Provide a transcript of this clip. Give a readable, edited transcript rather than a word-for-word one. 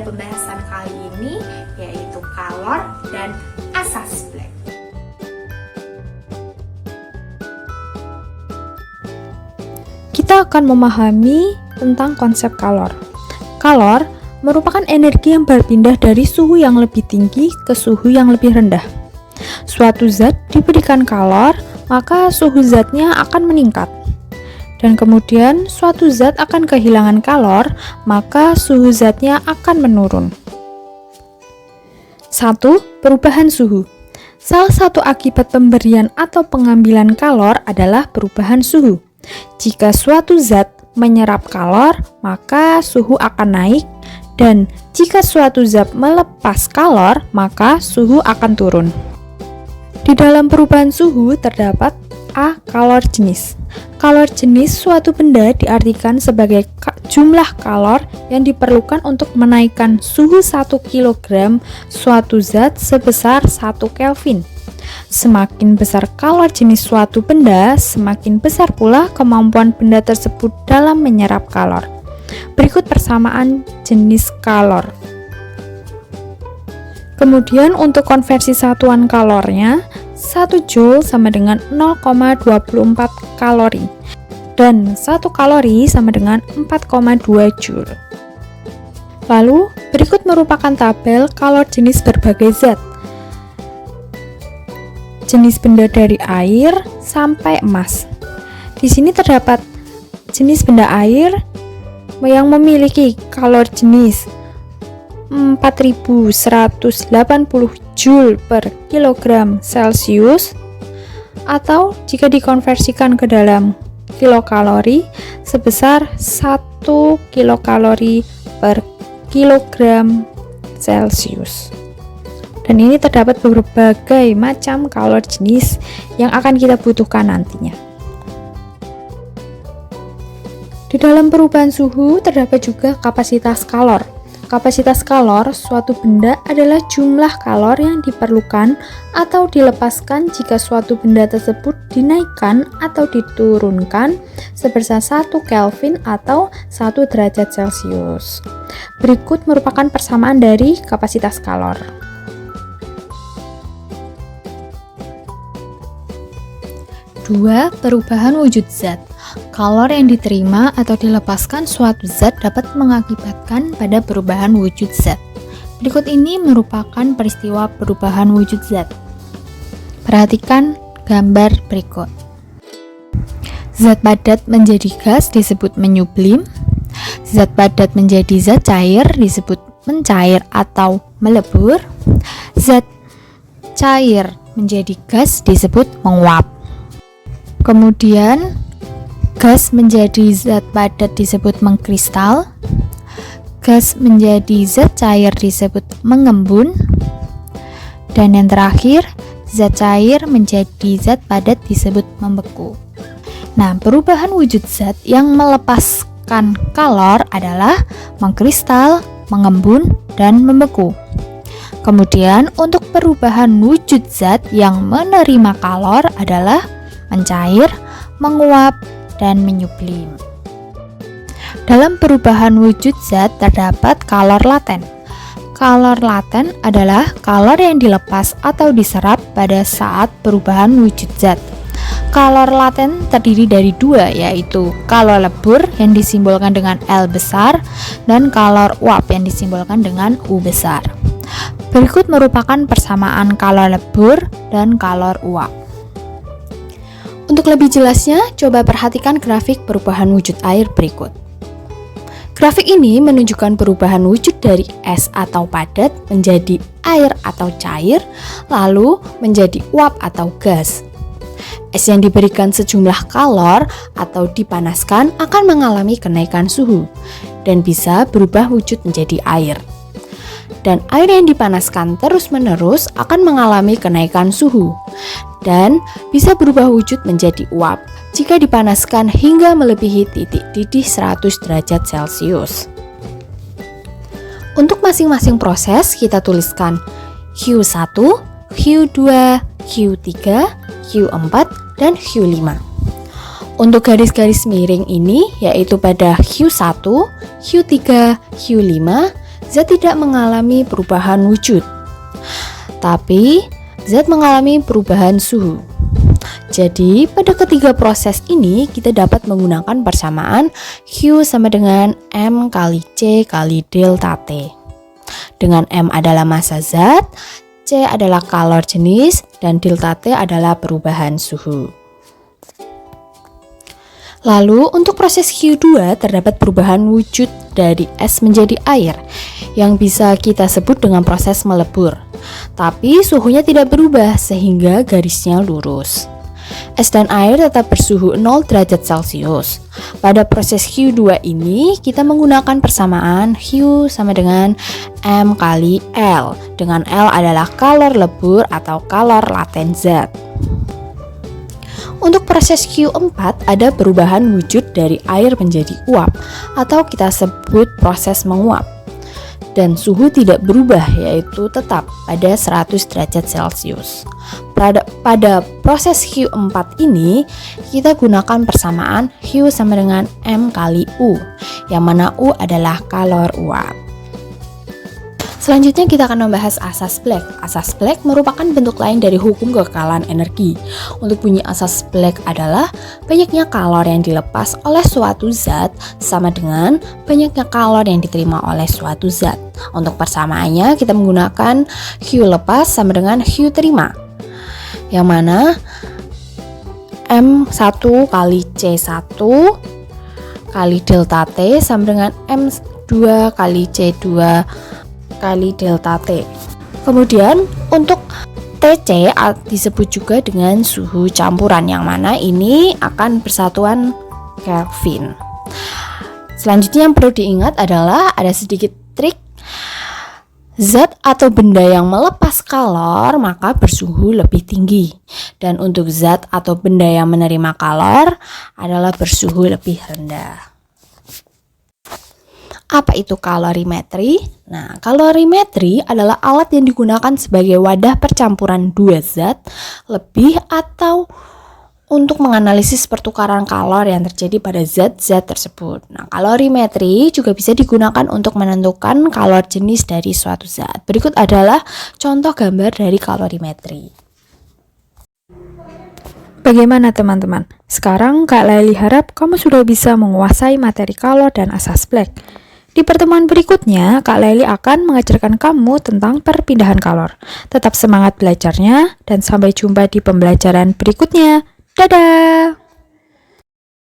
Pembahasan kali ini yaitu kalor dan asas Black. Kita akan memahami tentang konsep kalor. Kalor merupakan energi yang berpindah dari suhu yang lebih tinggi ke suhu yang lebih rendah. Suatu zat diberikan kalor, maka suhu zatnya akan meningkat. Dan kemudian suatu zat akan kehilangan kalor, maka suhu zatnya akan menurun. 1. Perubahan suhu. Salah satu akibat pemberian atau pengambilan kalor adalah perubahan suhu. Jika suatu zat menyerap kalor, maka suhu akan naik, dan jika suatu zat melepas kalor, maka suhu akan turun. Di dalam perubahan suhu terdapat A. Kalor jenis. Kalor jenis suatu benda diartikan sebagai jumlah kalor yang diperlukan untuk menaikkan suhu 1 kg suatu zat sebesar 1 Kelvin. Semakin besar kalor jenis suatu benda, semakin besar pula kemampuan benda tersebut dalam menyerap kalor. Berikut persamaan jenis kalor. Kemudian untuk konversi satuan kalornya, 1 Joule sama dengan 0,24 kalori dan 1 kalori sama dengan 4,2 Joule. Lalu, berikut merupakan tabel kalor jenis berbagai zat. Jenis benda dari air sampai emas. Di sini terdapat jenis benda air yang memiliki kalor jenis 4180 Joule per kilogram Celcius, atau jika dikonversikan ke dalam kilokalori sebesar 1 kilokalori per kilogram Celcius. Dan ini terdapat berbagai macam kalor jenis yang akan kita butuhkan nantinya. Di dalam perubahan suhu terdapat juga kapasitas kalor. Kapasitas kalor suatu benda adalah jumlah kalor yang diperlukan atau dilepaskan jika suatu benda tersebut dinaikkan atau diturunkan sebesar 1 Kelvin atau 1 derajat Celcius. Berikut merupakan persamaan dari kapasitas kalor. Dua, perubahan wujud zat. Kalor yang diterima atau dilepaskan suatu zat dapat mengakibatkan pada perubahan wujud zat. Berikut ini merupakan peristiwa perubahan wujud zat. Perhatikan gambar berikut. Zat padat menjadi gas disebut menyublim. Zat padat menjadi zat cair disebut mencair atau melebur. Zat cair menjadi gas disebut menguap. Kemudian gas menjadi zat padat disebut mengkristal. Gas menjadi zat cair disebut mengembun. Dan yang terakhir, zat cair menjadi zat padat disebut membeku. Nah, perubahan wujud zat yang melepaskan kalor adalah mengkristal, mengembun, dan membeku. Kemudian untuk perubahan wujud zat yang menerima kalor adalah mencair, menguap, dan menyublim. Dalam perubahan wujud zat terdapat kalor laten. Kalor laten adalah kalor yang dilepas atau diserap pada saat perubahan wujud zat. Kalor laten terdiri dari dua, yaitu kalor lebur yang disimbolkan dengan L besar dan kalor uap yang disimbolkan dengan U besar. Berikut merupakan persamaan kalor lebur dan kalor uap. Untuk lebih jelasnya, coba perhatikan grafik perubahan wujud air berikut. Grafik ini menunjukkan perubahan wujud dari es atau padat menjadi air atau cair, lalu menjadi uap atau gas. Es yang diberikan sejumlah kalor atau dipanaskan akan mengalami kenaikan suhu dan bisa berubah wujud menjadi air. Dan air yang dipanaskan terus-menerus akan mengalami kenaikan suhu dan bisa berubah wujud menjadi uap jika dipanaskan hingga melebihi titik didih 100 derajat Celcius. Untuk masing-masing proses kita tuliskan Q1, Q2, Q3, Q4, dan Q5. Untuk garis-garis miring ini yaitu pada Q1, Q3, Q5, zat tidak mengalami perubahan wujud, tapi zat mengalami perubahan suhu. Jadi, pada ketiga proses ini kita dapat menggunakan persamaan Q sama dengan M kali C kali delta T. Dengan M adalah massa zat, C adalah kalor jenis, dan delta T adalah perubahan suhu. Lalu untuk proses Q2 terdapat perubahan wujud dari es menjadi air yang bisa kita sebut dengan proses melebur. Tapi suhunya tidak berubah sehingga garisnya lurus. Es dan air tetap bersuhu 0 derajat Celcius. Pada proses Q2 ini kita menggunakan persamaan Q sama dengan M kali L, dengan L adalah kalor lebur atau kalor laten zat. Untuk proses Q4 ada perubahan wujud dari air menjadi uap atau kita sebut proses menguap. Dan suhu tidak berubah, yaitu tetap pada 100 derajat Celcius. Pada proses Q4 ini kita gunakan persamaan Q sama dengan M kali U, yang mana U adalah kalor uap. Selanjutnya kita akan membahas asas Planck. Asas Planck merupakan bentuk lain dari hukum kekekalan energi. Untuk bunyi asas Planck adalah banyaknya kalor yang dilepas oleh suatu zat sama dengan banyaknya kalor yang diterima oleh suatu zat. Untuk persamaannya kita menggunakan Q lepas sama dengan Q terima, yang mana M1 kali C1 kali delta T sama dengan M2 kali C2 kali delta T. Kemudian untuk TC disebut juga dengan suhu campuran, yang mana ini akan bersatuan Kelvin. Selanjutnya yang perlu diingat adalah ada sedikit trik. Zat atau benda yang melepas kalor maka bersuhu lebih tinggi, dan untuk zat atau benda yang menerima kalor adalah bersuhu lebih rendah. Apa itu kalorimetri? Nah, kalorimetri adalah alat yang digunakan sebagai wadah percampuran dua zat lebih atau untuk menganalisis pertukaran kalor yang terjadi pada zat-zat tersebut. Nah, kalorimetri juga bisa digunakan untuk menentukan kalor jenis dari suatu zat. Berikut adalah contoh gambar dari kalorimetri. Bagaimana teman-teman? Sekarang Kak Laili harap kamu sudah bisa menguasai materi kalor dan asas Planck. Di pertemuan berikutnya, Kak Laili akan mengajarkan kamu tentang perpindahan kalor. Tetap semangat belajarnya dan sampai jumpa di pembelajaran berikutnya. Dadah!